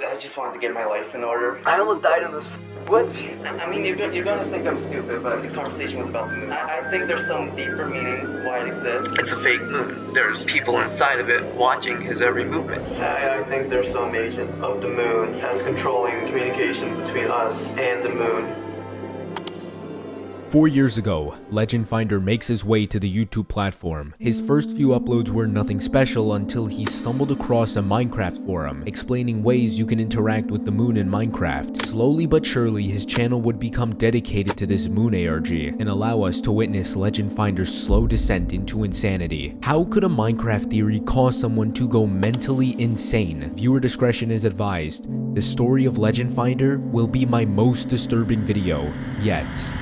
I just wanted to get my life in order. I almost died in this woods. I mean, you're gonna think I'm stupid, but the conversation was about the moon. I think there's some deeper meaning why it exists. It's a fake moon. There's people inside of it watching his every movement. I think there's some agent of the moon that's controlling communication between us and the moon. 4 years ago, Legendfinder makes his way to the YouTube platform. His first few uploads were nothing special until he stumbled across a Minecraft forum explaining ways you can interact with the moon in Minecraft. Slowly but surely, his channel would become dedicated to this moon ARG and allow us to witness Legendfinder's slow descent into insanity. How could a Minecraft theory cause someone to go mentally insane? Viewer discretion is advised. The story of Legendfinder will be my most disturbing video yet.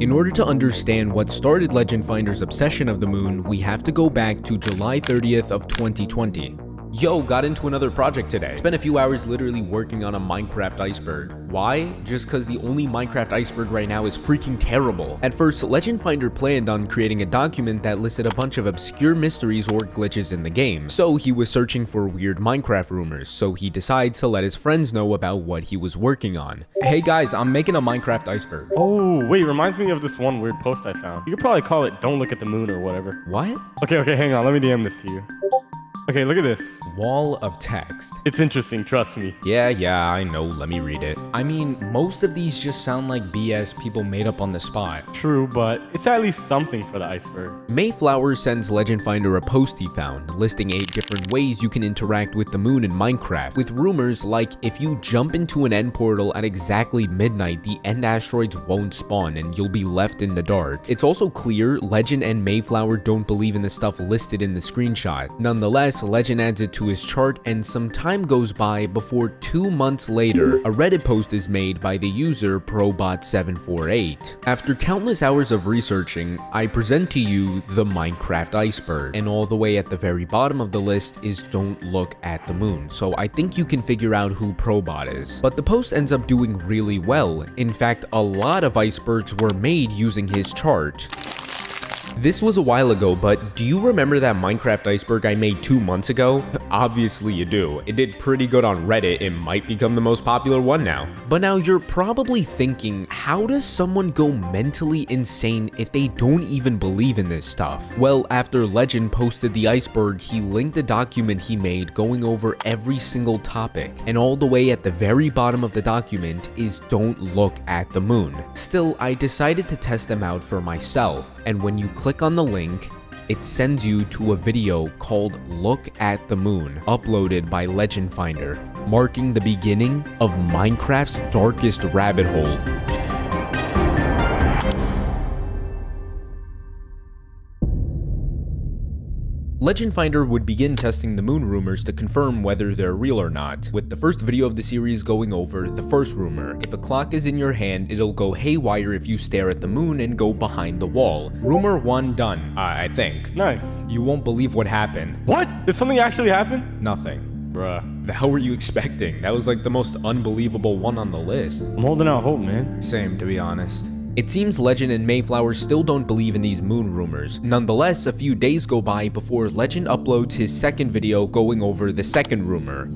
In order to understand what started Legendfinder's obsession of the moon, we have to go back to July 30th of 2020. Yo, got into another project today. Spent a few hours literally working on a Minecraft iceberg. Why? Just cause the only Minecraft iceberg right now is freaking terrible. At first, Legendfinder planned on creating a document that listed a bunch of obscure mysteries or glitches in the game. So he was searching for weird Minecraft rumors, so he decides to let his friends know about what he was working on. Hey guys, I'm making a Minecraft iceberg. Oh, wait, reminds me of this one weird post I found. You could probably call it "Don't Look at the Moon" or whatever. What? Okay, hang on, let me DM this to you. Okay, look at this. Wall of text. It's interesting, trust me. Yeah, I know, let me read it. I mean, most of these just sound like BS people made up on the spot. True, but it's at least something for the iceberg. Mayflower sends Legendfinder a post he found, listing 8 different ways you can interact with the moon in Minecraft, with rumors like if you jump into an end portal at exactly midnight, the end asteroids won't spawn and you'll be left in the dark. It's also clear Legend and Mayflower don't believe in the stuff listed in the screenshot. Nonetheless, Legend adds it to his chart, and some time goes by before 2 months later, a Reddit post is made by the user Probot748. After countless hours of researching, I present to you the Minecraft iceberg, and all the way at the very bottom of the list is "Don't Look at the Moon," so I think you can figure out who Probot is. But the post ends up doing really well. In fact, a lot of icebergs were made using his chart. This was a while ago, but do you remember that Minecraft iceberg I made 2 months ago? Obviously you do. It did pretty good on Reddit. It might become the most popular one now. But now you're probably thinking, how does someone go mentally insane if they don't even believe in this stuff? Well, after Legend posted the iceberg, he linked a document he made going over every single topic. And all the way at the very bottom of the document is "Don't Look at the Moon." Still, I decided to test them out for myself. And when you click on the link, it sends you to a video called "Look at the Moon," uploaded by Legendfinder, marking the beginning of Minecraft's darkest rabbit hole. Legendfinder would begin testing the moon rumors to confirm whether they're real or not, with the first video of the series going over the first rumor. If a clock is in your hand, it'll go haywire if you stare at the moon and go behind the wall. Rumor 1 done, I think. Nice. You won't believe what happened. What? Did something actually happen? Nothing. Bruh. The hell were you expecting? That was like the most unbelievable one on the list. I'm holding out hope, man. Same, to be honest. It seems Legend and Mayflower still don't believe in these moon rumors. Nonetheless, a few days go by before Legend uploads his second video going over the second rumor,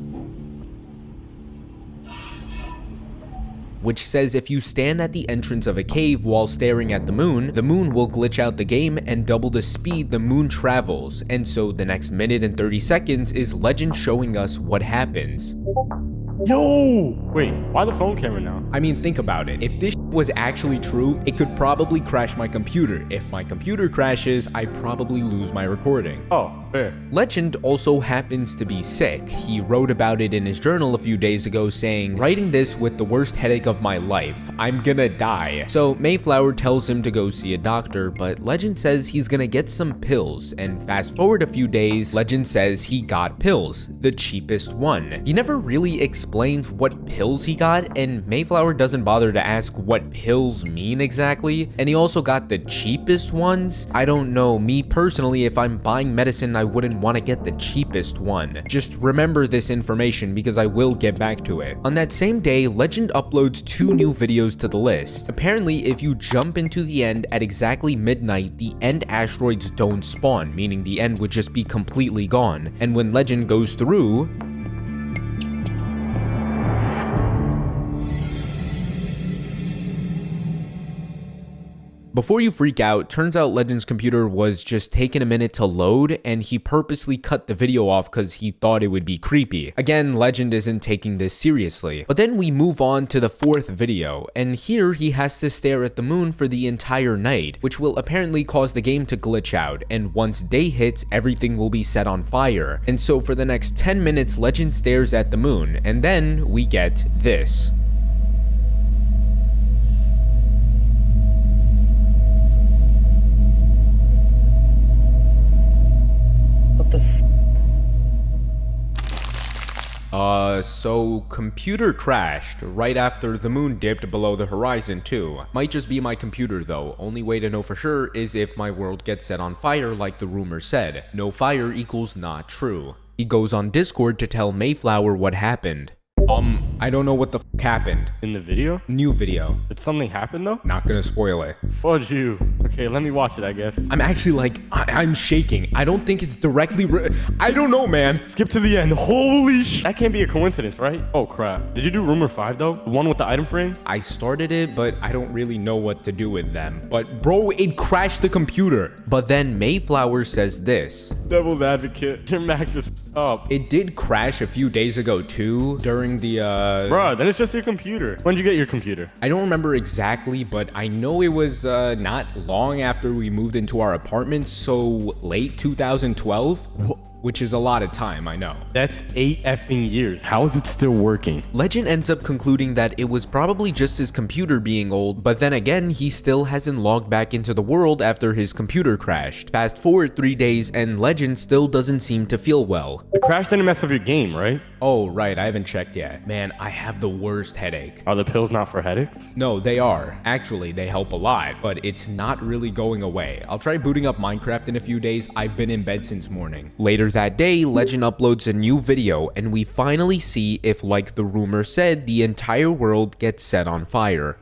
which says if you stand at the entrance of a cave while staring at the moon will glitch out the game and double the speed the moon travels. And so the next minute and 30 seconds is Legend showing us what happens. Yo! Wait, why the phone camera now? I mean, think about it. If this was actually true, it could probably crash my computer. If my computer crashes, I probably lose my recording. Oh, fair. Legend also happens to be sick. He wrote about it in his journal a few days ago saying, "Writing this with the worst headache of my life. I'm gonna die." So Mayflower tells him to go see a doctor, but Legend says he's gonna get some pills, and fast forward a few days, Legend says he got pills, the cheapest one. He never really explains explains what pills he got, and Mayflower doesn't bother to ask what pills mean exactly, and he also got the cheapest ones. I don't know, me personally, if I'm buying medicine, I wouldn't want to get the cheapest one. Just remember this information because I will get back to it. On that same day, Legend uploads 2 new videos to the list. Apparently, if you jump into the end at exactly midnight, the end asteroids don't spawn, meaning the end would just be completely gone. And when Legend goes through, before you freak out, turns out Legend's computer was just taking a minute to load, and he purposely cut the video off because he thought it would be creepy. Again, Legend isn't taking this seriously. But then we move on to the 4th video, and here he has to stare at the moon for the entire night, which will apparently cause the game to glitch out, and once day hits, everything will be set on fire. And so for the next 10 minutes, Legend stares at the moon, and then we get this. So computer crashed right after the moon dipped below the horizon too. Might just be my computer though. Only way to know for sure is if my world gets set on fire like the rumor said. No fire equals not true. He goes on Discord to tell Mayflower what happened. I don't know what the f happened. In the video? New video. Did something happen though? Not gonna spoil it. Fudge you. Okay, let me watch it, I guess. I'm actually like, I'm shaking. I don't think it's directly I don't know, man. Skip to the end. Holy sh! That can't be a coincidence, right? Oh crap. Did you do rumor 5 though? The one with the item frames? I started it, but I don't really know what to do with them. But bro, it crashed the computer. But then Mayflower says this. Devil's advocate. Your Mac just up. It did crash a few days ago too, during the Bruh, then it's just your computer. When'd you get your computer? I don't remember exactly, but I know it was not long after we moved into our apartment, so late 2012. Which is a lot of time, I know. That's 8 effing years. How is it still working? Legend ends up concluding that it was probably just his computer being old, but then again, he still hasn't logged back into the world after his computer crashed. Fast forward 3 days, and Legend still doesn't seem to feel well. The crash didn't mess up your game, right? Oh, right, I haven't checked yet. Man, I have the worst headache. Are the pills not for headaches? No, they are. Actually, they help a lot, but it's not really going away. I'll try booting up Minecraft in a few days. I've been in bed since morning. Later that day, Legend uploads a new video, and we finally see if, like the rumor said, the entire world gets set on fire.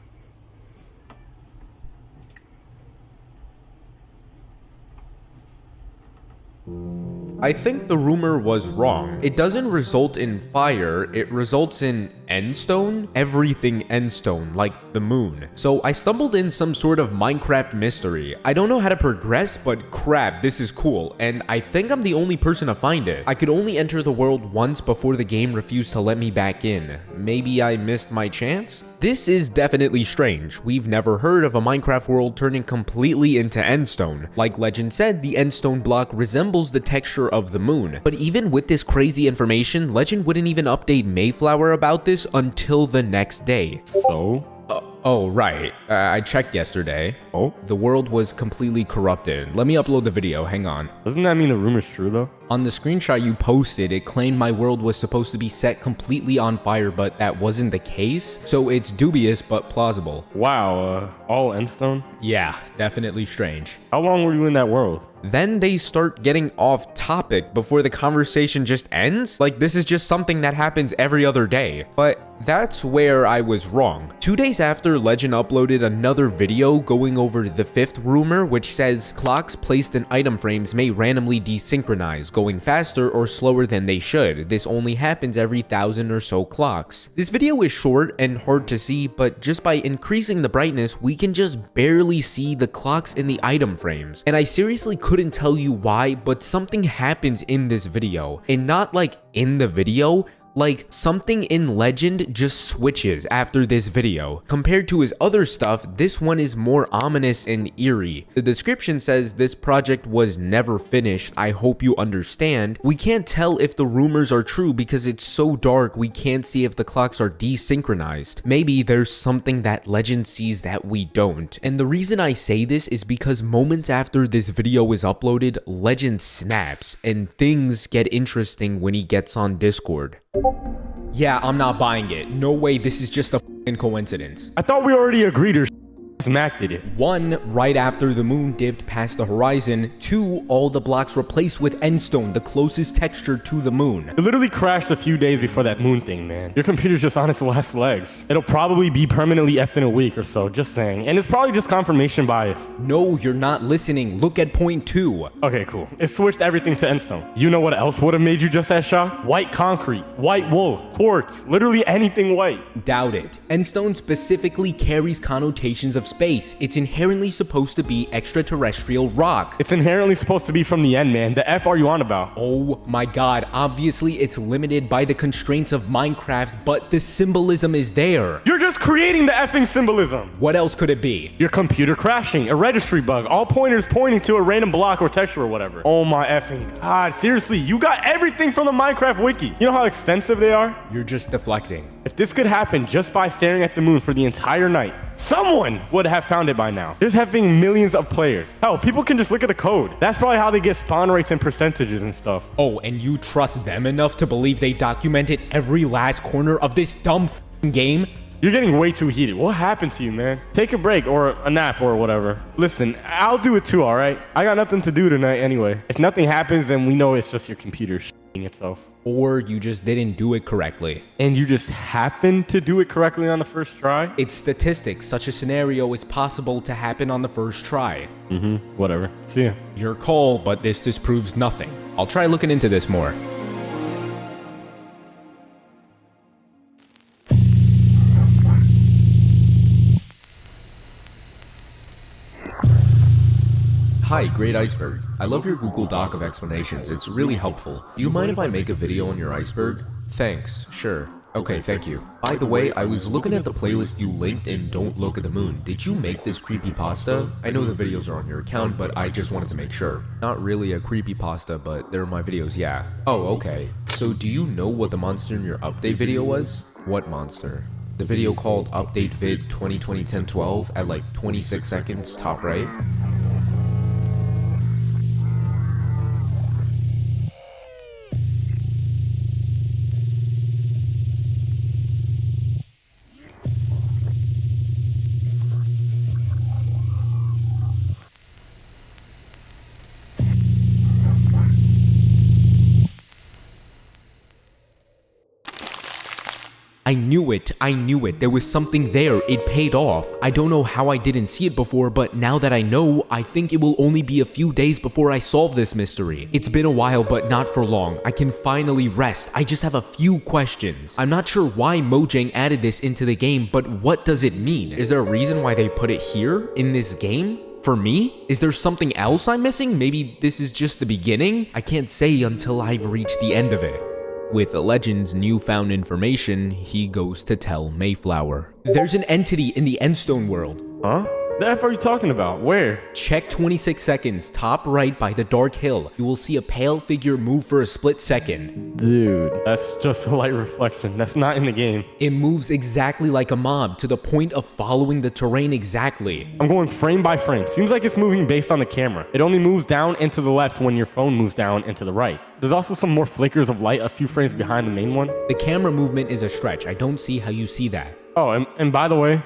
I think the rumor was wrong. It doesn't result in fire, it results in endstone? Everything endstone, like the moon. So I stumbled in some sort of Minecraft mystery. I don't know how to progress, but crap, this is cool, and I think I'm the only person to find it. I could only enter the world once before the game refused to let me back in. Maybe I missed my chance? This is definitely strange. We've never heard of a Minecraft world turning completely into endstone. Like Legend said, the endstone block resembles the texture of the moon. But even with this crazy information, Legend wouldn't even update Mayflower about this until the next day. So? Oh, right. I checked yesterday. Oh? The world was completely corrupted. Let me upload the video. Hang on. Doesn't that mean the rumor's true, though? On the screenshot you posted, it claimed my world was supposed to be set completely on fire, but that wasn't the case. So it's dubious, but plausible. Wow, all endstone? Yeah, definitely strange. How long were you in that world? Then they start getting off topic before the conversation just ends? Like, this is just something that happens every other day. But that's where I was wrong. 2 days after, Legend uploaded another video going over the 5th rumor, which says clocks placed in item frames may randomly desynchronize, going faster or slower than they should. This only happens every 1,000 or so clocks. This video is short and hard to see, but just by increasing the brightness, we can just barely see the clocks in the item frames. And I seriously couldn't tell you why, but something happens in this video, and not like in the video, like something in Legend just switches after this video. Compared to his other stuff, this one is more ominous and eerie. The description says this project was never finished. I hope you understand. We can't tell if the rumors are true because it's so dark we can't see if the clocks are desynchronized. Maybe there's something that Legend sees that we don't. And the reason I say this is because moments after this video is uploaded, Legend snaps and things get interesting when he gets on Discord. Yeah, I'm not buying it. No way this is just a f***ing coincidence. I thought we already agreed or Mac did it. 1, right after the moon dipped past the horizon. 2, all the blocks replaced with endstone, the closest texture to the moon. It literally crashed a few days before that moon thing, man. Your computer's just on its last legs. It'll probably be permanently effed in a week or so, just saying. And it's probably just confirmation bias. No, you're not listening. Look at point 2. Okay, cool. It switched everything to endstone. You know what else would have made you just as shocked? White concrete, white wool, quartz, literally anything white. Doubt it. Endstone specifically carries connotations of space. It's inherently supposed to be extraterrestrial rock. It's inherently supposed to be from the end, man. The F are you on about? Oh my god, obviously it's limited by the constraints of Minecraft, but the symbolism is there. You're just creating the effing symbolism. What else could it be? Your computer crashing, a registry bug, all pointers pointing to a random block or texture or whatever. Oh my effing god, seriously, you got everything from the Minecraft wiki. You know how extensive they are? You're just deflecting. If this could happen just by staring at the moon for the entire night, someone would have found it by now. There's having millions of players. Hell, people can just look at the code. That's probably how they get spawn rates and percentages and stuff. Oh, and you trust them enough to believe they documented every last corner of this dumb game? You're getting way too heated. What happened to you, man? Take a break or a nap or whatever. Listen, I'll do it too, all right? I got nothing to do tonight anyway. If nothing happens, then we know it's just your computer shitting itself. Or you just didn't do it correctly. And you just happened to do it correctly on the first try? It's statistics. Such a scenario is possible to happen on the first try. Whatever. See ya. Your call, but this disproves nothing. I'll try looking into this more. Hi, Great Iceberg. I love your Google Doc of explanations. It's really helpful. Do you mind if I make a video on your iceberg? Thanks. Sure. Okay, thank you. By the way, I was looking at the playlist you linked in Don't Look at the Moon. Did you make this creepypasta? I know the videos are on your account, but I just wanted to make sure. Not really a creepypasta, but they're my videos, yeah. Oh, okay. So do you know what the monster in your update video was? What monster? The video called Update Vid 2020-10-12 at like 26 seconds, top right? I knew it, there was something there, it paid off. I don't know how I didn't see it before, but now that I know, I think it will only be a few days before I solve this mystery. It's been a while, but not for long. I can finally rest. I just have a few questions. I'm not sure why Mojang added this into the game, but what does it mean? Is there a reason why they put it here, in this game? For me? Is there something else I'm missing? Maybe this is just the beginning? I can't say until I've reached the end of it. With Legend's newfound information, he goes to tell Mayflower. There's an entity in the Endstone world. Huh? The F are you talking about? Where? Check 26 seconds, top right by the dark hill. You will see a pale figure move for a split second. Dude, that's just a light reflection. That's not in the game. It moves exactly like a mob, to the point of following the terrain exactly. I'm going frame by frame. Seems like it's moving based on the camera. It only moves down and to the left when your phone moves down and to the right. There's also some more flickers of light a few frames behind the main one. The camera movement is a stretch. I don't see how you see that. Oh, and by the way,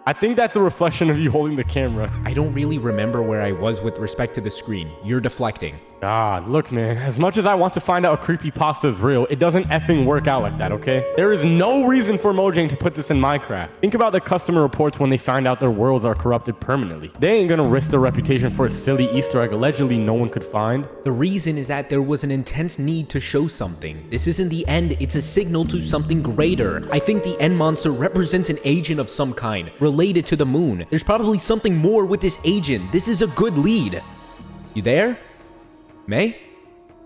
I think that's a reflection of you holding the camera. I don't really remember where I was with respect to the screen. You're deflecting. God, look, man, as much as I want to find out a creepypasta is real, it doesn't effing work out like that, okay? There is no reason for Mojang to put this in Minecraft. Think about the customer reports when they find out their worlds are corrupted permanently. They ain't gonna risk their reputation for a silly Easter egg allegedly no one could find. The reason is that there was an intense need to show something. This isn't the end, it's a signal to something greater. I think the end monster represents an agent of some kind, related to the moon. There's probably something more with this agent. This is a good lead. You there? May?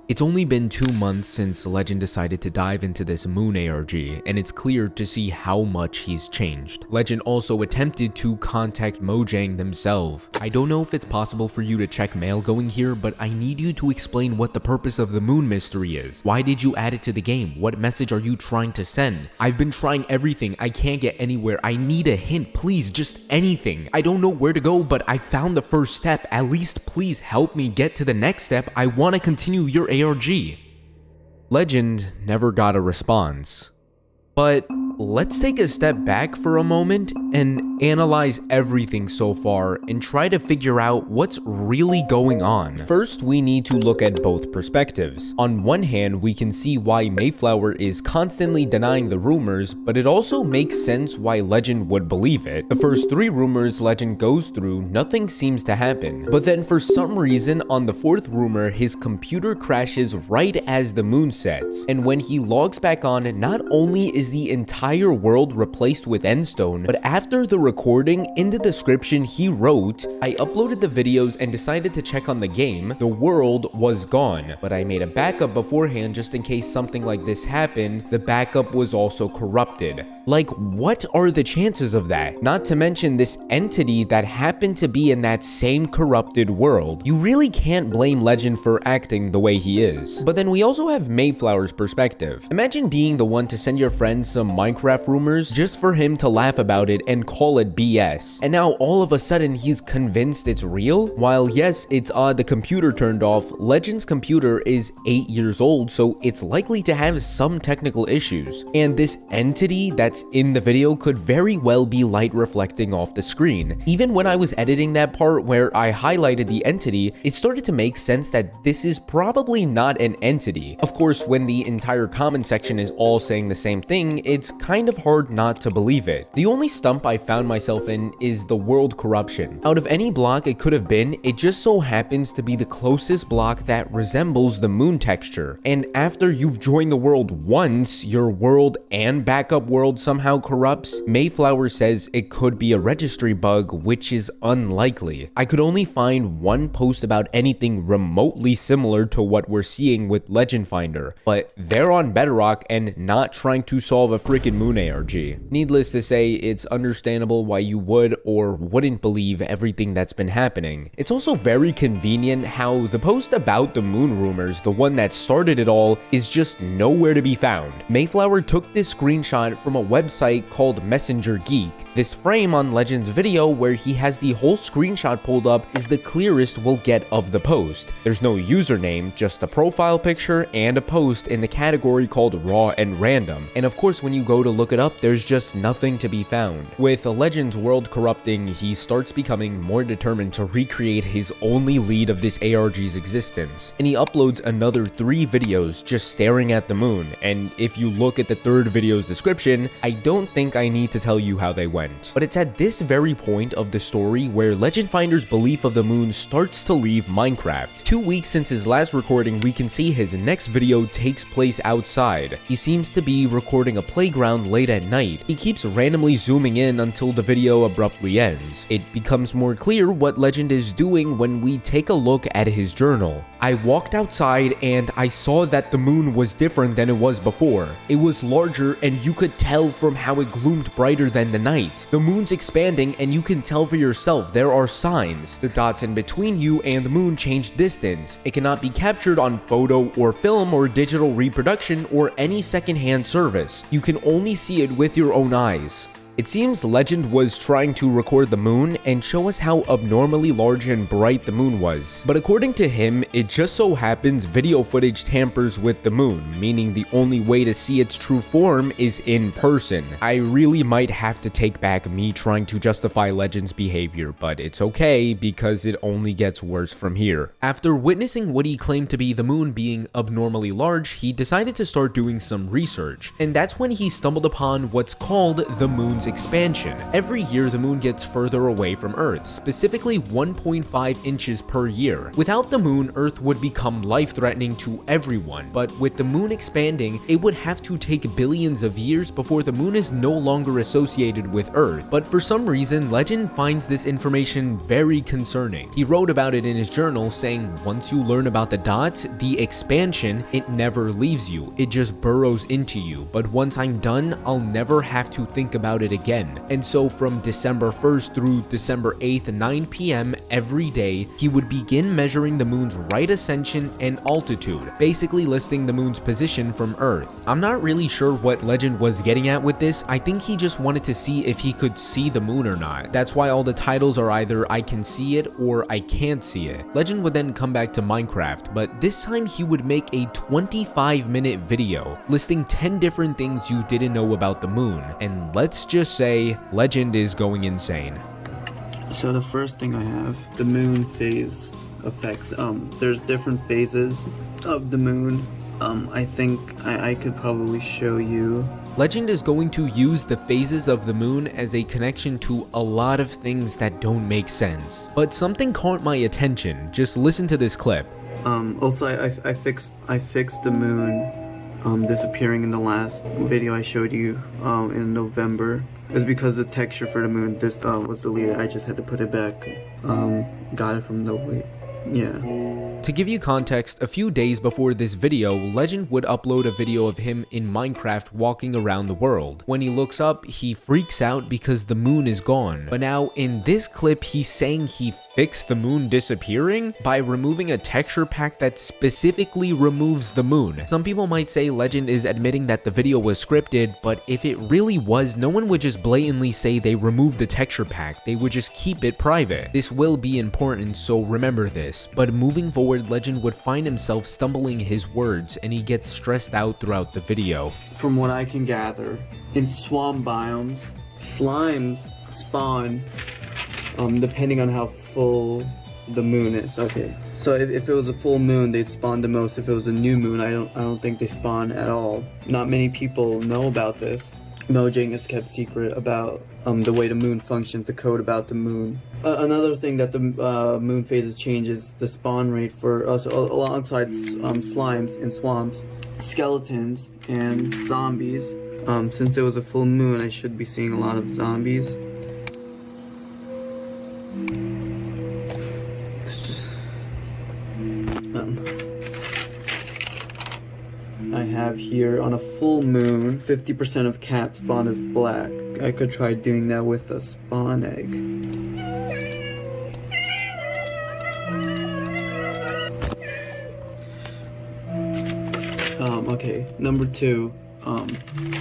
It's only been 2 months since Legend decided to dive into this moon ARG, and it's clear to see how much he's changed. Legend also attempted to contact Mojang themselves. I don't know if it's possible for you to check mail going here, but I need you to explain what the purpose of the moon mystery is. Why did you add it to the game? What message are you trying to send? I've been trying everything. I can't get anywhere. I need a hint, please, just anything. I don't know where to go, but I found the first step. At least please help me get to the next step. I want to continue your ARG. Legend never got a response. But let's take a step back for a moment and analyze everything so far and try to figure out what's really going on. First, we need to look at both perspectives. On one hand, we can see why Mayflower is constantly denying the rumors, but it also makes sense why Legend would believe it. The first 3 rumors Legend goes through, nothing seems to happen. But then for some reason, on the 4th rumor, his computer crashes right as the moon sets. And when he logs back on, not only is the entire world replaced with endstone, but after the recording, in the description he wrote, "I uploaded the videos and decided to check on the game. The world was gone, but I made a backup beforehand just in case something like this happened. The backup was also corrupted." Like, what are the chances of that? Not to mention this entity that happened to be in that same corrupted world. You really can't blame Legend for acting the way he is. But then we also have Mayflower's perspective. Imagine being the one to send your friend some Minecraft rumors just for him to laugh about it and call it BS. And now all of a sudden he's convinced it's real? While yes, it's odd the computer turned off, Legend's computer is 8 years old, so it's likely to have some technical issues. And this entity that's in the video could very well be light reflecting off the screen. Even when I was editing that part where I highlighted the entity, it started to make sense that this is probably not an entity. Of course, when the entire comment section is all saying the same thing, it's kind of hard not to believe it. The only stump I found myself in is the world corruption. Out of any block it could have been, it just so happens to be the closest block that resembles the moon texture. And after you've joined the world once, your world and backup world somehow corrupts. Mayflower says it could be a registry bug, which is unlikely. I could only find one post about anything remotely similar to what we're seeing with Legendfinder, but they're on Bedrock and not trying to solve a freaking moon ARG. Needless to say, it's understandable why you would or wouldn't believe everything that's been happening. It's also very convenient how the post about the moon rumors, the one that started it all, is just nowhere to be found. Mayflower took this screenshot from a website called Messenger Geek. This frame on Legend's video where he has the whole screenshot pulled up is the clearest we'll get of the post. There's no username, just a profile picture and a post in the category called raw and random. And of course, when you go to look it up, there's just nothing to be found. With Legend's world corrupting, he starts becoming more determined to recreate his only lead of this ARG's existence. And he uploads another 3 videos just staring at the moon. And if you look at the 3rd video's description, I don't think I need to tell you how they went. But it's at this very point of the story where Legendfinder's belief of the moon starts to leave Minecraft. 2 weeks since his last recording, we can see his next video takes place outside. He seems to be recording a playground late at night. He keeps randomly zooming in until the video abruptly ends. It becomes more clear what Legend is doing when we take a look at his journal. "I walked outside and I saw that the moon was different than it was before. It was larger and you could tell from how it gloomed brighter than the night. The moon's expanding and you can tell for yourself there are signs. The dots in between you and the moon change distance. It cannot be captured on photo or film or digital reproduction or any secondhand service. You can only see it with your own eyes." It seems Legend was trying to record the moon and show us how abnormally large and bright the moon was. But according to him, it just so happens video footage tampers with the moon, meaning the only way to see its true form is in person. I really might have to take back me trying to justify Legend's behavior, but it's okay because it only gets worse from here. After witnessing what he claimed to be the moon being abnormally large, he decided to start doing some research, and that's when he stumbled upon what's called the moon's expansion. Every year the moon gets further away from Earth, specifically 1.5 inches per year. Without the moon, Earth would become life-threatening to everyone, but with the moon expanding, it would have to take billions of years before the moon is no longer associated with Earth. But for some reason, Legend finds this information very concerning. He wrote about it in his journal, saying once you learn about the dots, the expansion, it never leaves you. It just burrows into you. But once I'm done, I'll never have to think about it again. And so from December 1st through December 8th, 9 p.m. every day, he would begin measuring the moon's right ascension and altitude, basically listing the moon's position from Earth. I'm not really sure what Legend was getting at with this. I think he just wanted to see if he could see the moon or not. That's why all the titles are either I can see it or I can't see it. Legend would then come back to Minecraft, but this time he would make a 25-minute video listing 10 different things you didn't know about the moon. And let's just say Legend is going insane. So the first thing I have, the moon phase effects. There's different phases of the moon. I think I could probably show you. Legend is going to use the phases of the moon as a connection to a lot of things that don't make sense. But something caught my attention. Just listen to this clip. Also, I fixed the moon disappearing in the last video I showed you in November. It's because the texture for the moon was deleted. I just had to put it back. Got it from the To give you context, a few days before this video, Legend would upload a video of him in Minecraft walking around the world. When he looks up, he freaks out because the moon is gone. But now in this clip, he's saying he fixed the moon disappearing by removing a texture pack that specifically removes the moon. Some people might say Legend is admitting that the video was scripted, but if it really was, no one would just blatantly say they removed the texture pack. They would just keep it private. This will be important, so remember this. But moving forward, Legend would find himself stumbling his words, and he gets stressed out throughout the video. From what I can gather, in swamp biomes, slimes spawn depending on how full the moon is. Okay, so if it was a full moon, they'd spawn the most. If it was a new moon, I don't think they spawn at all. Not many people know about this. Mojang has kept secret about the way the moon functions, the code about the moon. Another thing that the moon phases change is the spawn rate for us alongside slimes in swamps, skeletons, and zombies. Since it was a full moon, I should be seeing a lot of zombies. I have here on a full moon, 50% of cat spawn is black. I could try doing that with a spawn egg. Okay, number 2.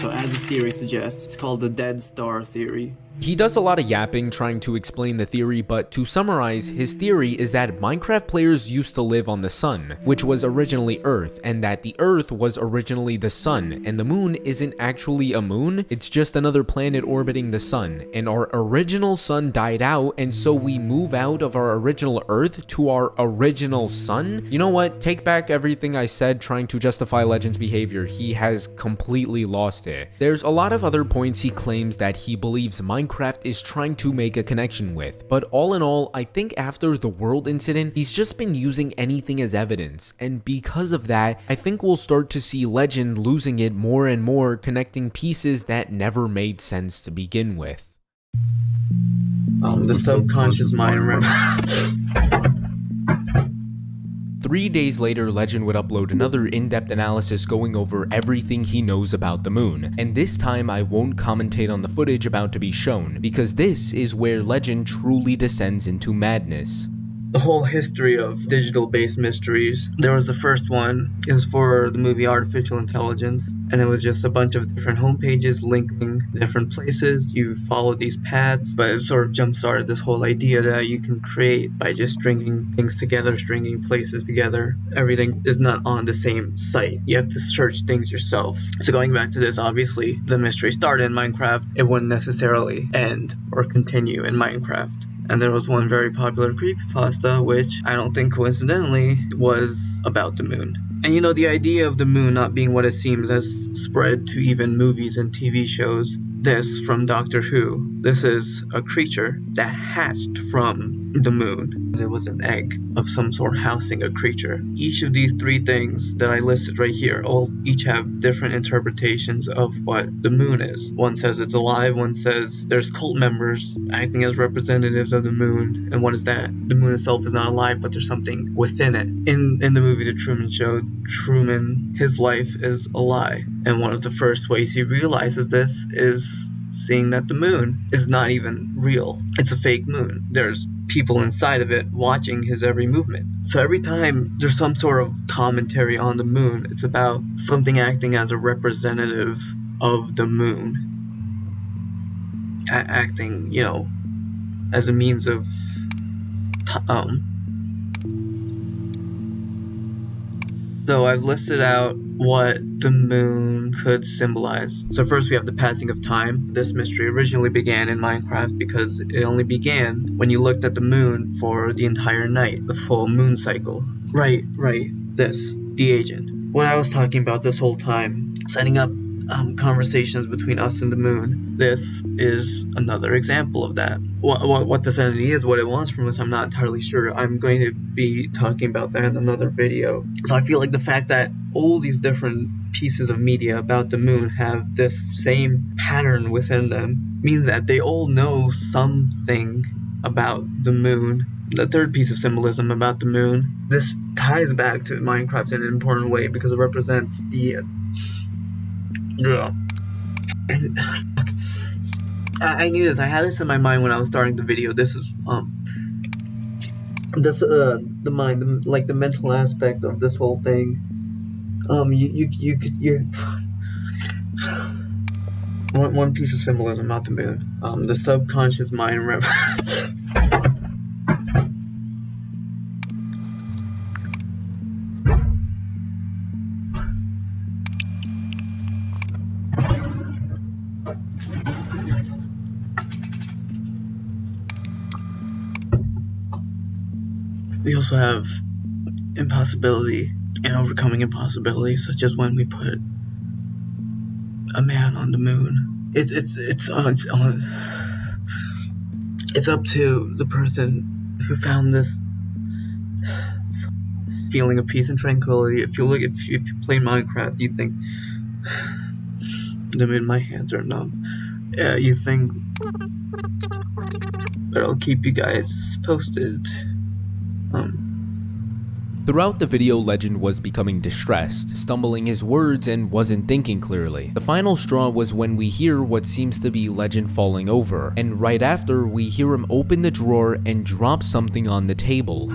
So as the theory suggests, it's called the dead star theory. He does a lot of yapping trying to explain the theory, but to summarize, his theory is that Minecraft players used to live on the sun, which was originally Earth, and that the Earth was originally the sun, and the moon isn't actually a moon, it's just another planet orbiting the sun, and our original sun died out, and so we move out of our original Earth to our original sun? You know what? Take back everything I said trying to justify Legend's behavior. He has completely lost it. There's a lot of other points he claims that he believes Minecraft is trying to make a connection with, but all in all, I think after the world incident, he's just been using anything as evidence, and because of that, I think we'll start to see Legend losing it more and more, connecting pieces that never made sense to begin with. The subconscious mind 3 days later, Legend would upload another in-depth analysis going over everything he knows about the moon, and this time I won't commentate on the footage about to be shown, because this is where Legend truly descends into madness. The whole history of digital-based mysteries. There was the first one. It was for the movie Artificial Intelligence, and it was just a bunch of different homepages linking different places. You followed these paths, but it sort of jump-started this whole idea that you can create by just stringing things together, stringing places together. Everything is not on the same site. You have to search things yourself. So going back to this, obviously, the mystery started in Minecraft. It wouldn't necessarily end or continue in Minecraft. And there was one very popular creepypasta, which I don't think coincidentally was about the moon. And you know, the idea of the moon not being what it seems has spread to even movies and TV shows. This from Doctor Who. This is a creature that hatched from the moon. It was an egg of some sort housing a creature. Each of these 3 things that I listed right here, each have different interpretations of what the moon is. One says it's alive, one says there's cult members acting as representatives of the moon. And what is that? The moon itself is not alive, but there's something within it. In the movie The Truman Show, Truman, his life is a lie. And one of the first ways he realizes this is seeing that the moon is not even real. It's a fake moon. There's people inside of it watching his every movement. So every time there's some sort of commentary on the moon, it's about something acting as a representative of the moon. Acting, you know, as a means of So I've listed out what the moon could symbolize. So first we have the passing of time. This mystery originally began in Minecraft because it only began when you looked at the moon for the entire night, the full moon cycle. Right, this, the agent. What I was talking about this whole time, setting up conversations between us and the moon. This is another example of that. What this entity is, what it wants from us, I'm not entirely sure. I'm going to be talking about that in another video. So I feel like the fact that all these different pieces of media about the moon have this same pattern within them means that they all know something about the moon. The third piece of symbolism about the moon, this ties back to Minecraft in an important way because it represents the I knew this. I had this in my mind when I was starting the video. This is the mind, like the mental aspect of this whole thing. One piece of symbolism about the moon. The subconscious mind We also have impossibility and overcoming impossibility, such as when we put a man on the moon. It's up to the person who found this feeling of peace and tranquility. If you play Minecraft, you think, I mean, my hands are numb. You think that I'll keep you guys posted. Throughout the video, Legend was becoming distressed, stumbling his words, and wasn't thinking clearly. The final straw was when we hear what seems to be Legend falling over, and right after, we hear him open the drawer and drop something on the table,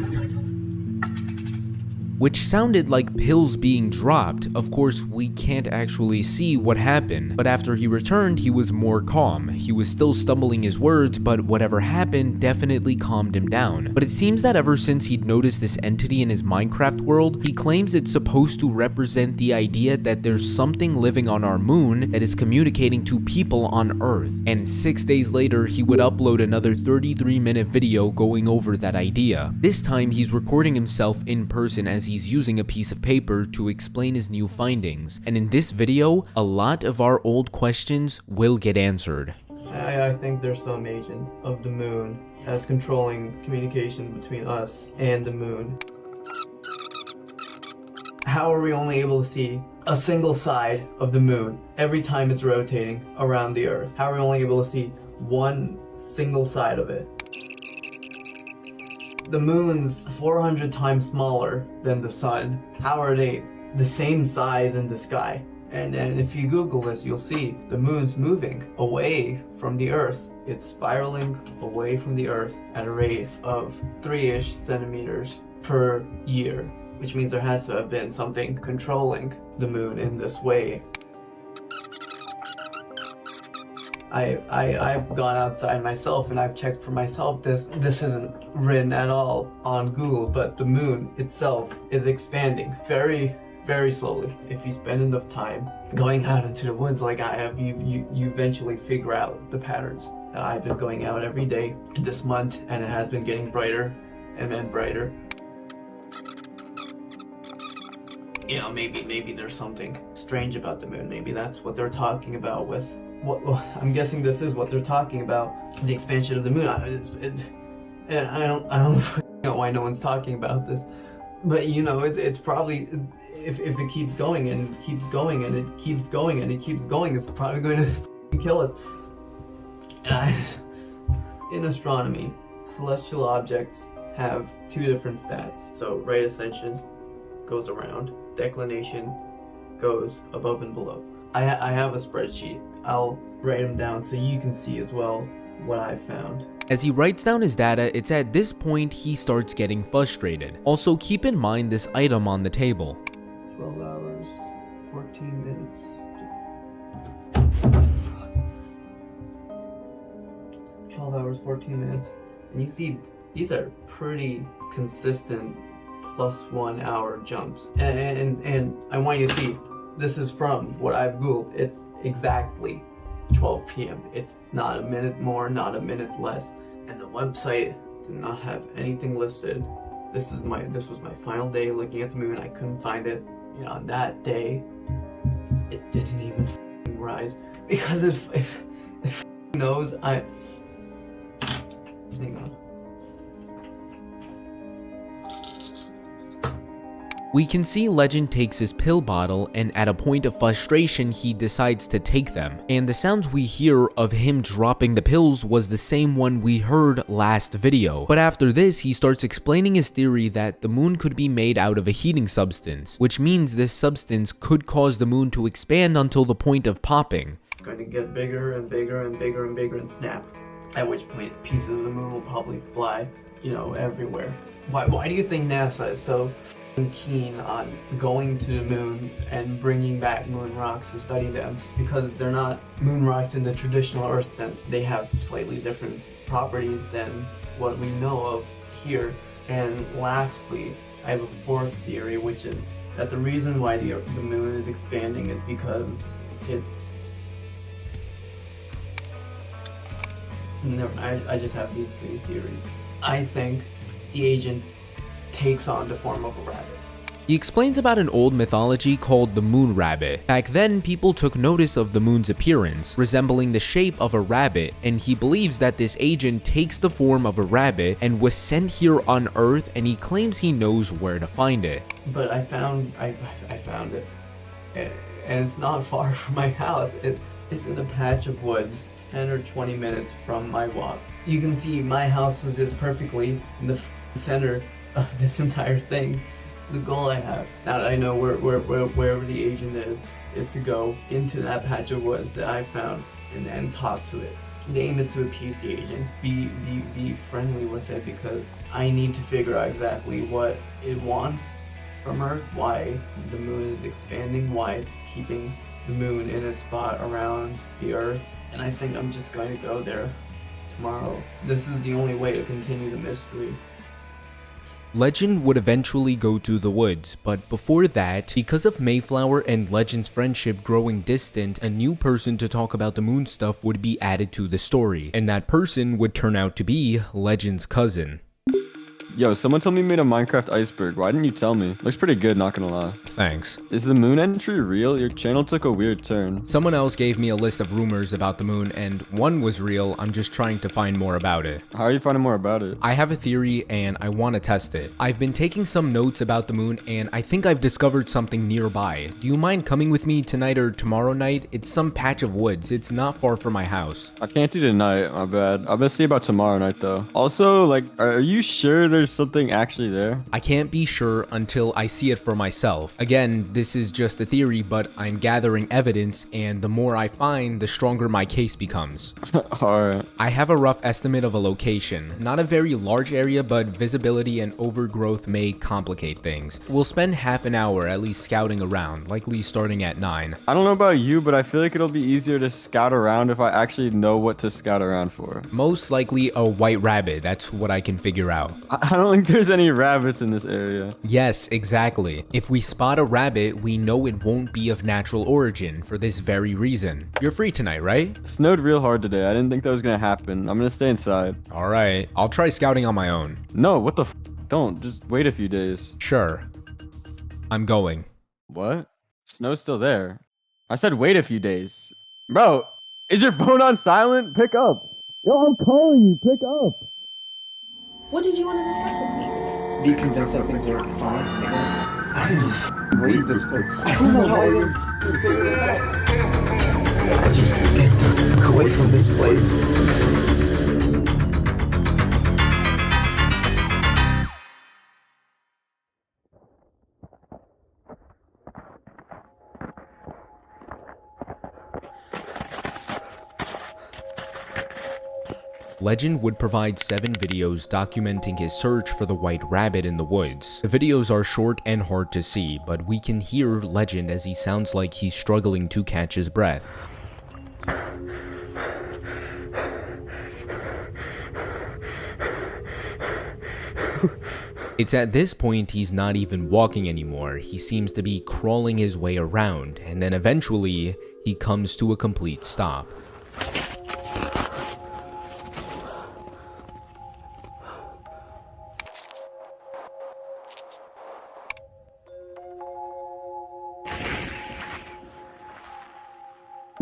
which sounded like pills being dropped. Of course, we can't actually see what happened, but after he returned, he was more calm. He was still stumbling his words, but whatever happened definitely calmed him down. But it seems that ever since he'd noticed this entity in his Minecraft world, he claims it's supposed to represent the idea that there's something living on our moon that is communicating to people on Earth. And 6 days later, he would upload another 33-minute video going over that idea. This time, he's recording himself in person as he's using a piece of paper to explain his new findings, and in this video, a lot of our old questions will get answered. I think there's some agent of the moon as controlling communication between us and the moon. How are we only able to see a single side of the moon every time it's rotating around the Earth? How are we only able to see one single side of it? The moon's 400 times smaller than the sun. How are they the same size in the sky? And if you Google this, you'll see the moon's moving away from the Earth. It's spiraling away from the Earth at a rate of 3-ish centimeters per year, which means there has to have been something controlling the moon in this way. I've gone outside myself and I've checked for myself. This isn't written at all on Google, but the moon itself is expanding very, very slowly. If you spend enough time going out into the woods like I have, you eventually figure out the patterns. I've been going out every day this month, and it has been getting brighter and then brighter. You know, maybe there's something strange about the moon. Maybe that's what they're talking about with. I'm guessing this is what they're talking about, the expansion of the moon. I don't know why no one's talking about this, but you know, it's probably, if it keeps going and it keeps going and it keeps going and it keeps going, it's probably going to kill us. And in astronomy, celestial objects have two different stats. So rate ascension goes around, declination goes above and below. I have a spreadsheet. I'll write them down so you can see as well what I found. As he writes down his data, it's at this point he starts getting frustrated. Also, keep in mind this item on the table. 12 hours, 14 minutes. 12 hours, 14 minutes. And you see, these are pretty consistent +1 hour jumps. And I want you to see, this is from what I've Googled. It's exactly 12 p.m. It's not a minute more, not a minute less. And the website did not have anything listed. This was my final day looking at the moon. I couldn't find it. And on that day, it didn't even rise. Because if knows, hang on. We can see Legend takes his pill bottle, and at a point of frustration he decides to take them. And the sounds we hear of him dropping the pills was the same one we heard last video. But after this, he starts explaining his theory that the moon could be made out of a heating substance, which means this substance could cause the moon to expand until the point of popping. It's going to get bigger and bigger and bigger and bigger and snap. At which point, pieces of the moon will probably fly, everywhere. Why do you think NASA is so keen on going to the moon and bringing back moon rocks to study them? Because they're not moon rocks in the traditional Earth sense. They have slightly different properties than what we know of here. And lastly, I have a fourth theory, which is that the reason why the moon is expanding is because it's... Never, I just have these three theories. I think the agent takes on the form of a rabbit. He explains about an old mythology called the moon rabbit. Back then, people took notice of the moon's appearance, resembling the shape of a rabbit, and he believes that this agent takes the form of a rabbit and was sent here on Earth, and he claims he knows where to find it. But I found it, and it's not far from my house. It's in a patch of woods, 10 or 20 minutes from my walk. You can see my house was just perfectly in the center of this entire thing. The goal I have, now that I know wherever the agent is to go into that patch of woods that I found and then talk to it. The aim is to appease the agent, be friendly with it, because I need to figure out exactly what it wants from Earth, why the moon is expanding, why it's keeping the moon in a spot around the Earth. And I think I'm just going to go there tomorrow. This is the only way to continue the mystery. Legend would eventually go to the woods, but before that, because of Mayflower and Legend's friendship growing distant, a new person to talk about the moon stuff would be added to the story, and that person would turn out to be Legend's cousin. Yo, someone told me you made a Minecraft iceberg. Why didn't you tell me? Looks pretty good, not gonna lie. Thanks. Is the moon entry real? Your channel took a weird turn. Someone else gave me a list of rumors about the moon, and one was real. I'm just trying to find more about it. How are you finding more about it? I have a theory, and I want to test it. I've been taking some notes about the moon, and I think I've discovered something nearby. Do you mind coming with me tonight or tomorrow night? It's some patch of woods. It's not far from my house. I can't do tonight, my bad. I'm gonna see about tomorrow night, though. Also, are you sure there's something actually there? I can't be sure until I see it for myself. Again, this is just a theory, but I'm gathering evidence, and the more I find, the stronger my case becomes. Alright. I have a rough estimate of a location. Not a very large area, but visibility and overgrowth may complicate things. We'll spend half an hour at least scouting around, likely starting at 9. I don't know about you, but I feel like it'll be easier to scout around if I actually know what to scout around for. Most likely a white rabbit, that's what I can figure out. I don't think there's any rabbits in this area. Yes, exactly. If we spot a rabbit, we know it won't be of natural origin for this very reason. You're free tonight, right? It snowed real hard today. I didn't think that was gonna happen. I'm gonna stay inside. Alright, I'll try scouting on my own. No, what the f? Don't. Just wait a few days. Sure. I'm going. What? Snow's still there. I said wait a few days. Bro, is your phone on silent? Pick up. Yo, I'm calling you. Pick up. What did you want to discuss with me? Be convinced that things are fine, I guess. I didn't read this book. I don't know how I didn't figure this out. I just get away from this place. Legend would provide 7 videos documenting his search for the white rabbit in the woods. The videos are short and hard to see, but we can hear Legend as he sounds like he's struggling to catch his breath. It's at this point he's not even walking anymore. He seems to be crawling his way around, and then eventually he comes to a complete stop.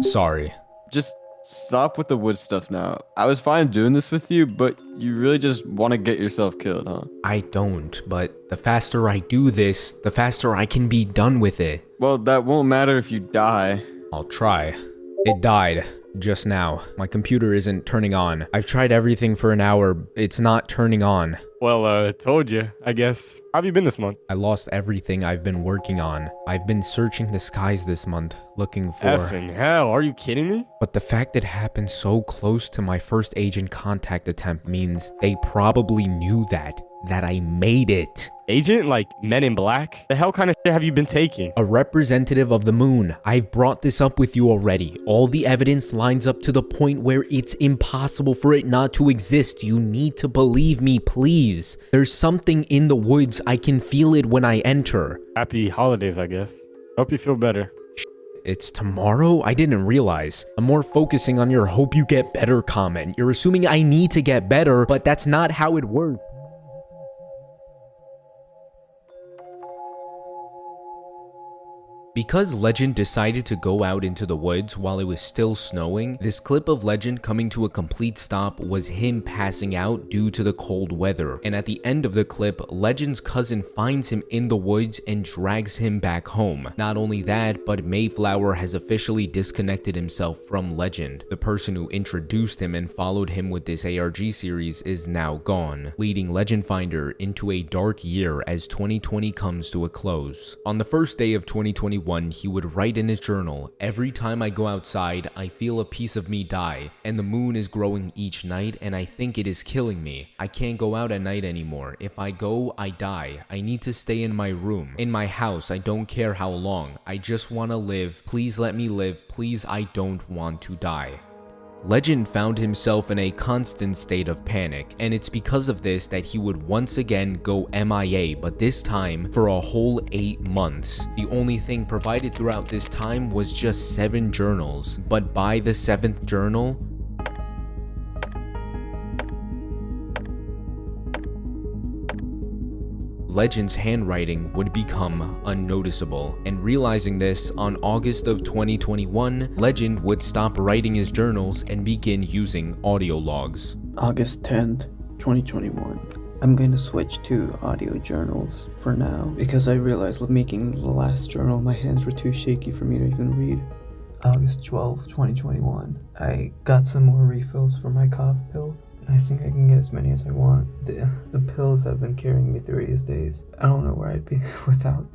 Sorry. Just stop with the wood stuff now. I was fine doing this with you, but you really just want to get yourself killed, huh? I don't, but the faster I do this, the faster I can be done with it. Well, that won't matter if you die. I'll try. It died just now. My computer isn't turning on. I've tried everything for an hour. It's not turning on. Well, told you, I guess. How have you been this month? I lost everything I've been working on. I've been searching the skies this month, looking for... Effing hell, are you kidding me? But the fact it happened so close to my first agent contact attempt means they probably knew that I made it. Agent? Like Men in Black? The hell kind of shit have you been taking? A representative of the moon. I've brought this up with you already. All the evidence lines up to the point where it's impossible for it not to exist. You need to believe me, please. There's something in the woods. I can feel it when I enter. Happy holidays, I guess. Hope you feel better. It's tomorrow? I didn't realize. I'm more focusing on your hope you get better comment. You're assuming I need to get better, but that's not how it works. Because Legend decided to go out into the woods while it was still snowing, this clip of Legend coming to a complete stop was him passing out due to the cold weather. And at the end of the clip, Legend's cousin finds him in the woods and drags him back home. Not only that, but Mayflower has officially disconnected himself from Legend. The person who introduced him and followed him with this ARG series is now gone, leading Legendfinder into a dark year as 2020 comes to a close. On the first day of 2021, he would write in his journal, "Every time I go outside, I feel a piece of me die, and the moon is growing each night, and I think it is killing me. I can't go out at night anymore. If I go, I die. I need to stay in my room. In my house, I don't care how long. I just want to live. Please let me live. Please, I don't want to die." Legend found himself in a constant state of panic, and it's because of this that he would once again go MIA, but this time for a whole 8 months. The only thing provided throughout this time was just 7 journals, but by the 7th journal, Legend's handwriting would become unnoticeable, and realizing this, on August of 2021, Legend would stop writing his journals and begin using audio logs. August 10th, 2021. I'm going to switch to audio journals for now because I realized making the last journal, my hands were too shaky for me to even read. August 12th, 2021. I got some more refills for my cough pills. I think I can get as many as I want. The pills have been carrying me through these days. I don't know where I'd be without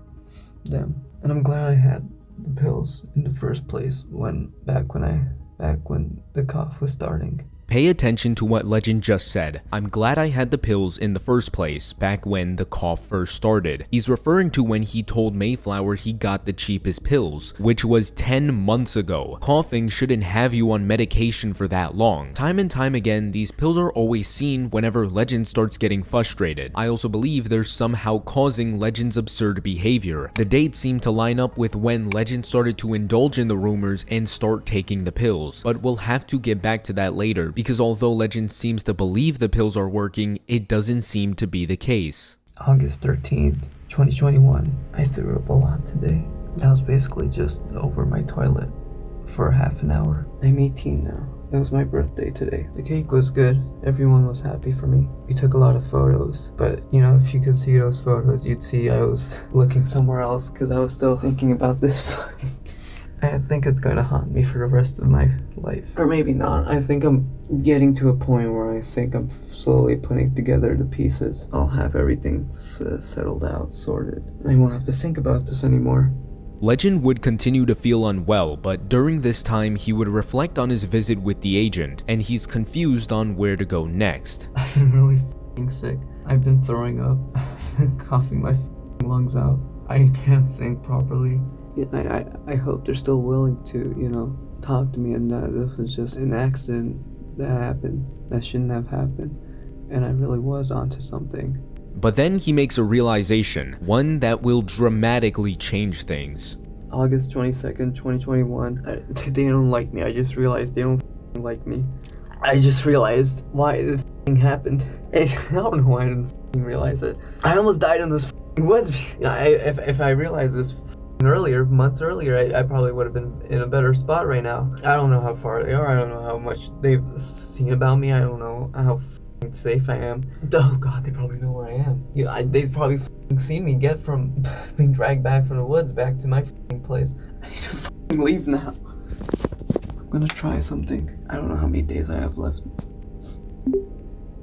them. And I'm glad I had the pills in the first place back when the cough was starting. Pay attention to what Legend just said. I'm glad I had the pills in the first place, back when the cough first started. He's referring to when he told Mayflower he got the cheapest pills, which was 10 months ago. Coughing shouldn't have you on medication for that long. Time and time again, these pills are always seen whenever Legend starts getting frustrated. I also believe they're somehow causing Legend's absurd behavior. The dates seem to line up with when Legend started to indulge in the rumors and start taking the pills, but we'll have to get back to that later, because although Legend seems to believe the pills are working, it doesn't seem to be the case. August 13th, 2021. I threw up a lot today. I was basically just over my toilet for half an hour. I'm 18 now. It was my birthday today. The cake was good. Everyone was happy for me. We took a lot of photos, but if you could see those photos, you'd see I was looking somewhere else because I was still thinking about this fucking... I think it's going to haunt me for the rest of my life. Or maybe not. I think I'm getting to a point where I think I'm slowly putting together the pieces. I'll have everything settled out, sorted. I won't have to think about this anymore. Legend would continue to feel unwell, but during this time he would reflect on his visit with the agent, and he's confused on where to go next. I've been really f***ing sick. I've been throwing up, coughing my f***ing lungs out. I can't think properly. I hope they're still willing to, talk to me, and that this was just an accident that happened that shouldn't have happened, and I really was onto something. But then he makes a realization, one that will dramatically change things. August 22nd, 2021. They don't like me. I just realized they don't f***ing like me. I just realized why this f***ing happened. I don't know why I didn't f***ing realize it. I almost died in those f***ing woods. If I realized this earlier, months earlier, I probably would have been in a better spot right now. I don't know how far they are. I don't know how much they've seen about me. I don't know how safe I am. Oh god, they probably know where I am. They've probably seen me get from being dragged back from the woods back to my place. I need to leave now. I'm gonna try something. I don't know how many days I have left.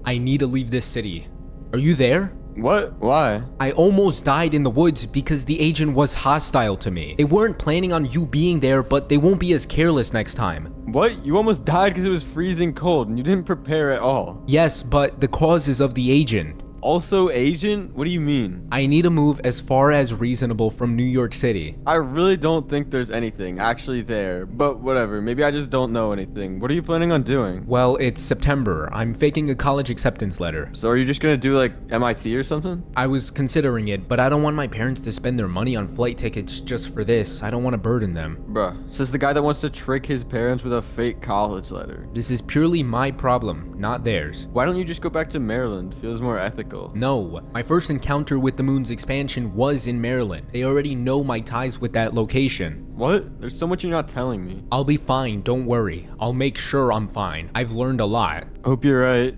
I need to leave this city. Are you there? What? Why? I almost died in the woods because the agent was hostile to me. They weren't planning on you being there, but they won't be as careless next time. What? You almost died because it was freezing cold and you didn't prepare at all. Yes, but the cause is of the agent. Also agent? What do you mean? I need to move as far as reasonable from New York City. I really don't think there's anything actually there, but whatever. Maybe I just don't know anything. What are you planning on doing? Well, it's September. I'm faking a college acceptance letter. So are you just gonna do like MIT or something? I was considering it, but I don't want my parents to spend their money on flight tickets just for this. I don't want to burden them. Bruh, says the guy that wants to trick his parents with a fake college letter. This is purely my problem, not theirs. Why don't you just go back to Maryland? Feels more ethical. No, my first encounter with the moon's expansion was in Maryland. They already know my ties with that location. What? There's so much you're not telling me. I'll be fine, don't worry. I'll make sure I'm fine. I've learned a lot. Hope you're right.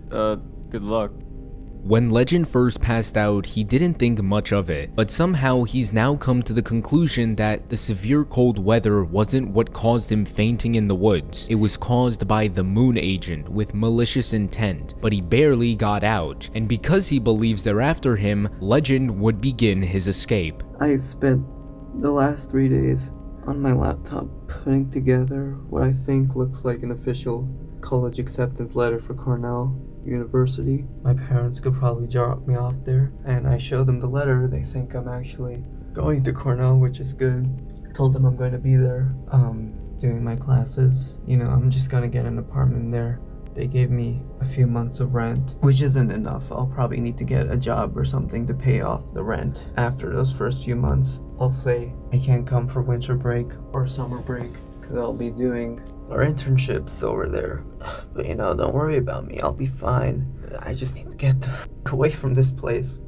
Good luck. When Legend first passed out, he didn't think much of it, but somehow he's now come to the conclusion that the severe cold weather wasn't what caused him fainting in the woods. It was caused by the moon agent with malicious intent, but he barely got out, and because he believes they're after him, Legend would begin his escape. I spent the last 3 days on my laptop putting together what I think looks like an official college acceptance letter for Cornell University. My parents could probably drop me off there, and I showed them the letter. They think I'm actually going to Cornell, which is good. I told them I'm going to be there, doing my classes. I'm just gonna get an apartment there. They gave me a few months of rent, which isn't enough. I'll probably need to get a job or something to pay off the rent after those first few months. I'll say I can't come for winter break or summer break because I'll be doing our internships over there. But don't worry about me. I'll be fine. I just need to get the away from this place.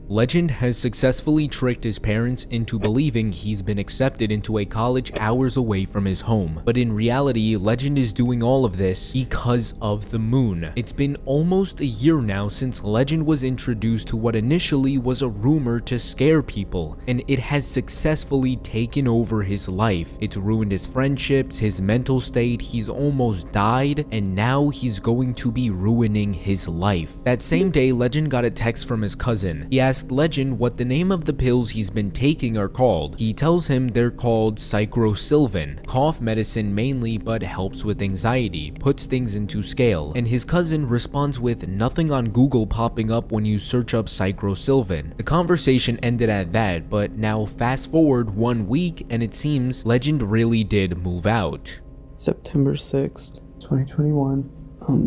Legend has successfully tricked his parents into believing he's been accepted into a college hours away from his home. But in reality, Legend is doing all of this because of the moon. It's been almost a year now since Legend was introduced to what initially was a rumor to scare people, and it has successfully taken over his life. It's ruined his friendships, his mental state, he's almost died, and now he's going to be ruining his life. That same day, Legend got a text from his cousin. He asked Legend what the name of the pills he's been taking are called. He tells him they're called Psychrosylvan, cough medicine mainly, but helps with anxiety, puts things into scale, and his cousin responds with nothing on Google popping up when you search up Psychrosylvan. The conversation ended at that, but now fast forward 1 week and it seems Legend really did move out. September 6th, 2021.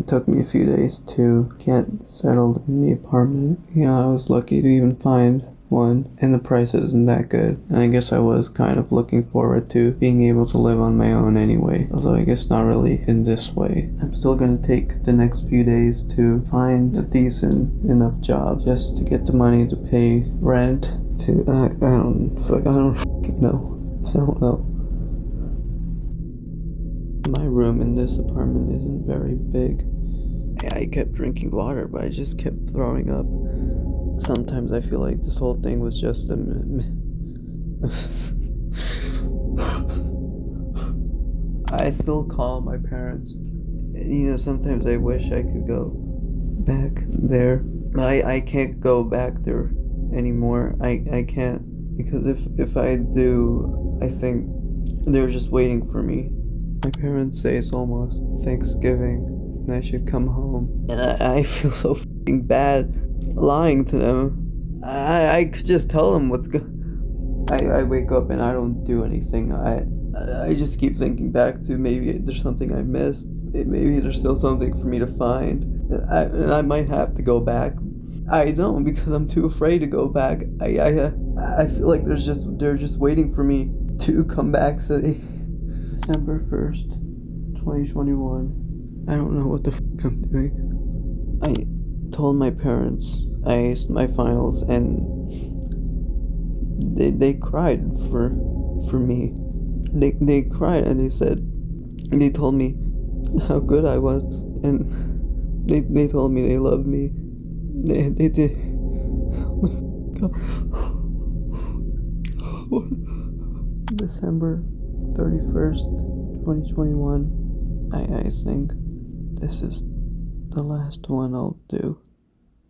Took me a few days to get settled in the apartment. I was lucky to even find one, and the price isn't that good. And I guess I was kind of looking forward to being able to live on my own anyway, although I guess not really in this way. I'm still gonna take the next few days to find a decent enough job just to get the money to pay rent. I don't know. My room in this apartment isn't very big. I kept drinking water, but I just kept throwing up. Sometimes I feel like this whole thing was just I still call my parents. Sometimes I wish I could go back there. But I can't go back there anymore. I can't, because if I do, I think they're just waiting for me. My parents say it's almost Thanksgiving and I should come home. And I feel so f***ing bad lying to them. I could just tell them what's good. I wake up and I don't do anything. I just keep thinking back to maybe there's something I missed. Maybe there's still something for me to find. And I might have to go back. I don't, because I'm too afraid to go back. I feel like they're just waiting for me to come back. So December 1st, 2021. I don't know what the f*** I'm doing. I told my parents I aced my finals, and they cried for me. They cried and they told me how good I was, and they told me they loved me. They did. Oh my God. December 31st, 2021. I think this is the last one I'll do.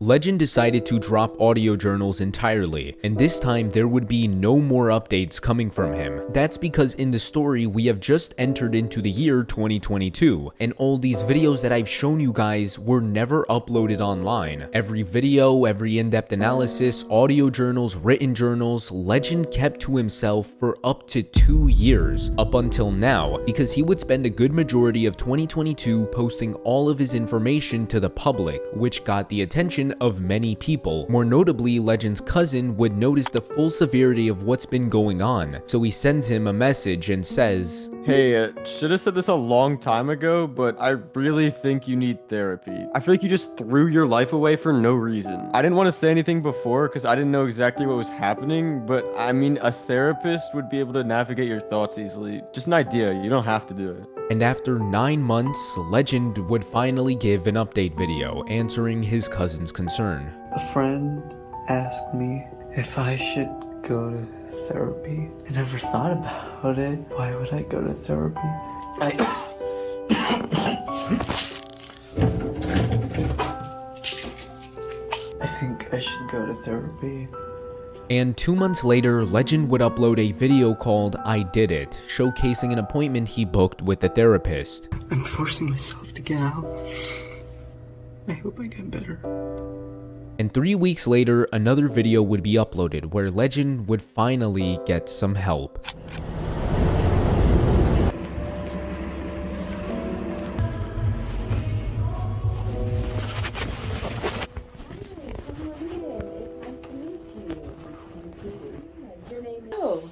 Legend decided to drop audio journals entirely, and this time there would be no more updates coming from him. That's because in the story we have just entered into the year 2022, and all these videos that I've shown you guys were never uploaded online. Every video, every in-depth analysis, audio journals, written journals, Legend kept to himself for up to 2 years, up until now, because he would spend a good majority of 2022 posting all of his information to the public, which got the attention of many people. More notably, Legend's cousin would notice the full severity of what's been going on, so he sends him a message and says, Hey, should have said this a long time ago, but I really think you need therapy. I feel like you just threw your life away for no reason. I didn't want to say anything before because I didn't know exactly what was happening, but I mean, a therapist would be able to navigate your thoughts easily. Just an idea, you don't have to do it. And after 9 months, Legend would finally give an update video answering his cousin's concern. A friend asked me if I should go to therapy. I never thought about it. Why would I go to therapy? I think I should go to therapy. And 2 months later, Legend would upload a video called I Did It, showcasing an appointment he booked with the therapist. I'm forcing myself to get out. I hope I get better. And 3 weeks later, another video would be uploaded where Legend would finally get some help. Oh,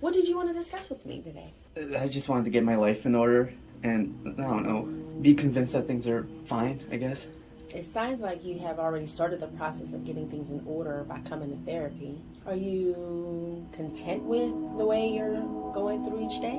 what did you want to discuss with me today? I just wanted to get my life in order and, I don't know, be convinced that things are fine, I guess. It sounds like you have already started the process of getting things in order by coming to therapy. Are you content with the way you're going through each day?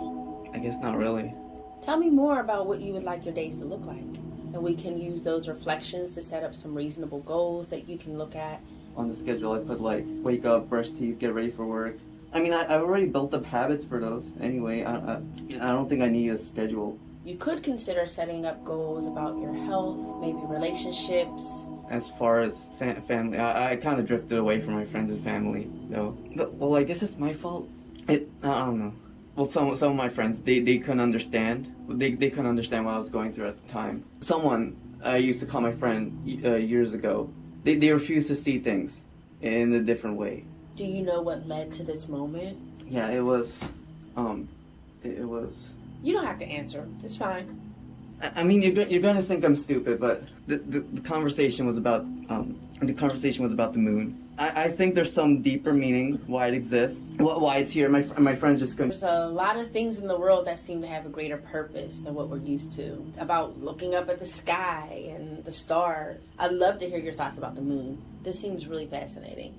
I guess not really. Tell me more about what you would like your days to look like. And we can use those reflections to set up some reasonable goals that you can look at. On the schedule, I put like, wake up, brush teeth, get ready for work. I mean, I've already built up habits for those anyway. I don't think I need a schedule. You could consider setting up goals about your health, maybe relationships. As far as family, I kind of drifted away from my friends and family, though. But, well, I guess it's my fault. I don't know. Well, some of my friends, they couldn't understand. They couldn't understand what I was going through at the time. Someone I used to call my friend years ago, they refused to see things in a different way. Do you know what led to this moment? Yeah, it was. You don't have to answer. It's fine. I mean, you're gonna think I'm stupid, but the conversation was about the moon. I think there's some deeper meaning why it exists, why it's here. My friends just couldn't. There's a lot of things in the world that seem to have a greater purpose than what we're used to. About looking up at the sky and the stars. I'd love to hear your thoughts about the moon. This seems really fascinating.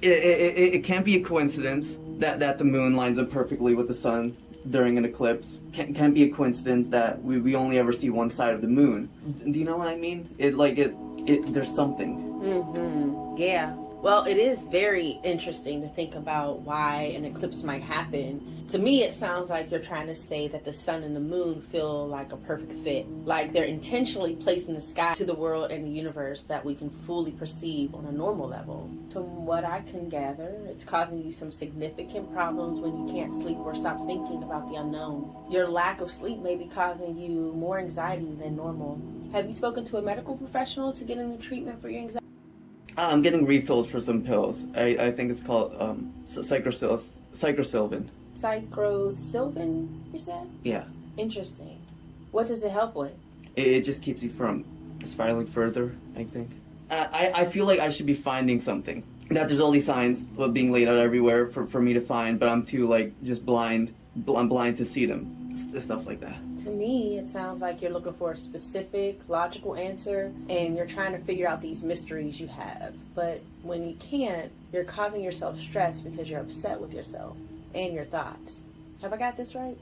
It can't be a coincidence that the moon lines up perfectly with the sun during an eclipse. Can't be a coincidence that we only ever see one side of the moon. Do you know what I mean? There's something. Yeah. Well, it is very interesting to think about why an eclipse might happen. To me, it sounds like you're trying to say that the sun and the moon feel like a perfect fit. Like they're intentionally placed in the sky to the world and the universe that we can fully perceive on a normal level. From what I can gather, it's causing you some significant problems when you can't sleep or stop thinking about the unknown. Your lack of sleep may be causing you more anxiety than normal. Have you spoken to a medical professional to get any treatment for your anxiety? I'm getting refills for some pills. I think it's called psychrosilvin. Psychrosilvin, you said? Yeah. Interesting. What does it help with? It just keeps you from spiraling further, I think. I feel like I should be finding something. That there's all these signs of being laid out everywhere for me to find, but I'm too, like, just blind. I'm blind to see them. Stuff like that. To me, it sounds like you're looking for a specific, logical answer, and you're trying to figure out these mysteries you have. But when you can't, you're causing yourself stress because you're upset with yourself and your thoughts. Have I got this right?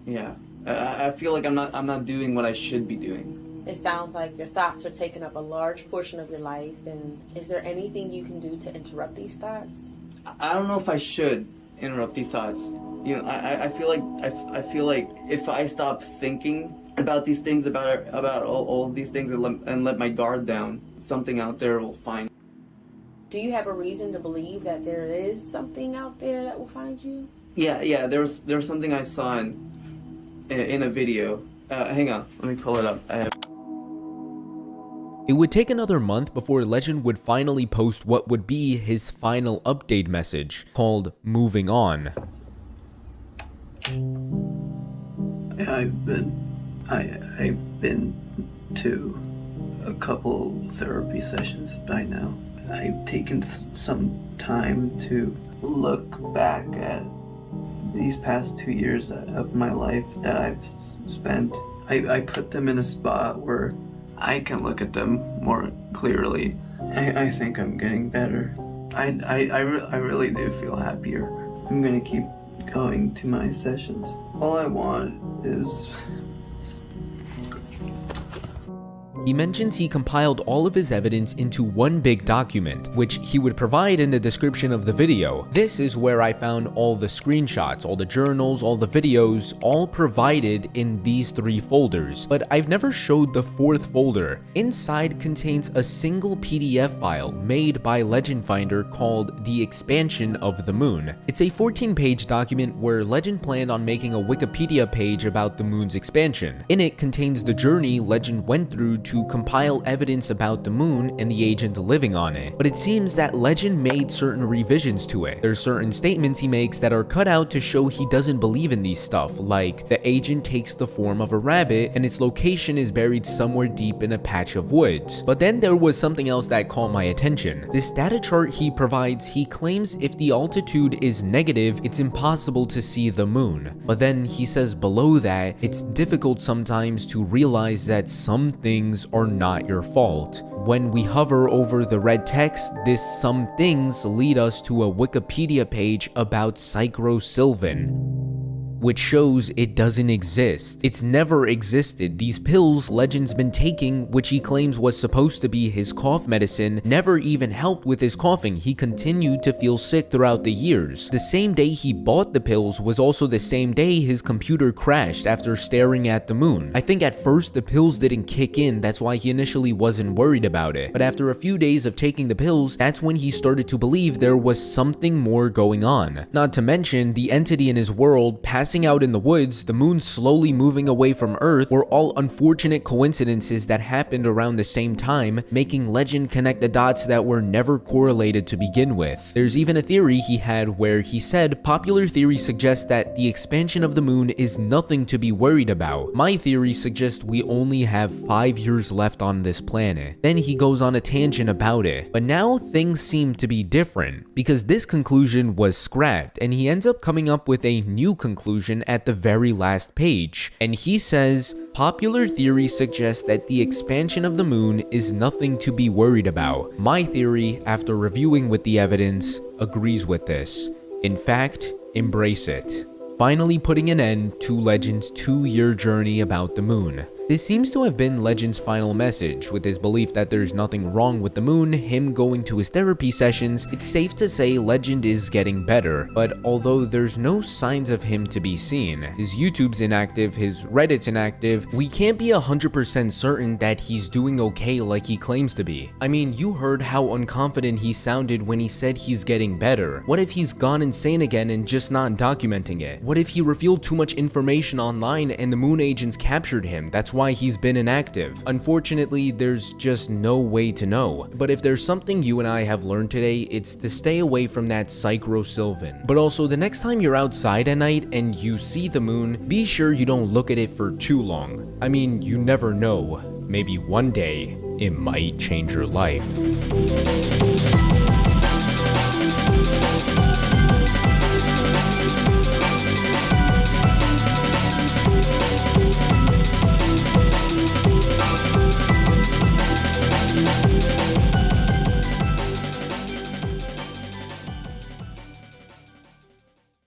Yeah. I feel like I'm not doing what I should be doing. It sounds like your thoughts are taking up a large portion of your life, and is there anything you can do to interrupt these thoughts? I don't know if I should interrupt these thoughts. You know, I feel like if I stop thinking about these things, about all of these things, and let my guard down, something out there will find. Do you have a reason to believe that there is something out there that will find you? Yeah. There was something I saw in a video. Hang on, let me pull it up. It would take another month before Legend would finally post what would be his final update message, called Moving On. I've been to a couple therapy sessions by now. I've taken some time to look back at these past 2 years of my life that I've spent. I put them in a spot where I can look at them more clearly. I think I'm getting better. I really do feel happier. I'm gonna keep going to my sessions. All I want is... He mentions he compiled all of his evidence into one big document, which he would provide in the description of the video. This is where I found all the screenshots, all the journals, all the videos, all provided in these 3 folders, but I've never showed the 4th folder. Inside contains a single PDF file made by Legendfinder called The Expansion of the Moon. It's a 14-page document where Legend planned on making a Wikipedia page about the moon's expansion. In it contains the journey Legend went through to compile evidence about the moon and the agent living on it. But it seems that Legend made certain revisions to it. There's certain statements he makes that are cut out to show he doesn't believe in these stuff, like the agent takes the form of a rabbit and its location is buried somewhere deep in a patch of woods. But then there was something else that caught my attention. This data chart he provides, he claims if the altitude is negative, it's impossible to see the moon. But then he says below that, it's difficult sometimes to realize that some things are not your fault. When we hover over the red text, this some things lead us to a Wikipedia page about psychrosilvin, which shows it doesn't exist. It's never existed. These pills Legend's been taking, which he claims was supposed to be his cough medicine, never even helped with his coughing. He continued to feel sick throughout the years. The same day he bought the pills was also the same day his computer crashed after staring at the moon. I think at first the pills didn't kick in, that's why he initially wasn't worried about it. But after a few days of taking the pills, that's when he started to believe there was something more going on. Not to mention, the entity in his world passing out in the woods, the moon slowly moving away from Earth were all unfortunate coincidences that happened around the same time, making Legend connect the dots that were never correlated to begin with. There's even a theory he had where he said, popular theory suggests that the expansion of the moon is nothing to be worried about. My theory suggests we only have 5 years left on this planet. Then he goes on a tangent about it. But now things seem to be different, because this conclusion was scrapped, and he ends up coming up with a new conclusion at the very last page. And he says, popular theory suggests that the expansion of the moon is nothing to be worried about. My theory, after reviewing with the evidence, agrees with this. In fact, embrace it. Finally putting an end to Legend's 2-year journey about the moon. This seems to have been Legend's final message. With his belief that there's nothing wrong with the moon, him going to his therapy sessions, it's safe to say Legend is getting better. But although there's no signs of him to be seen, his YouTube's inactive, his Reddit's inactive, we can't be 100% certain that he's doing okay like he claims to be. I mean, you heard how unconfident he sounded when he said he's getting better. What if he's gone insane again and just not documenting it? What if he revealed too much information online and the moon agents captured him? That's why he's been inactive. Unfortunately, there's just no way to know. But if there's something you and I have learned today, it's to stay away from that Psychro Sylvan. But also, the next time you're outside at night and you see the moon, be sure you don't look at it for too long. I mean, you never know. Maybe one day, it might change your life.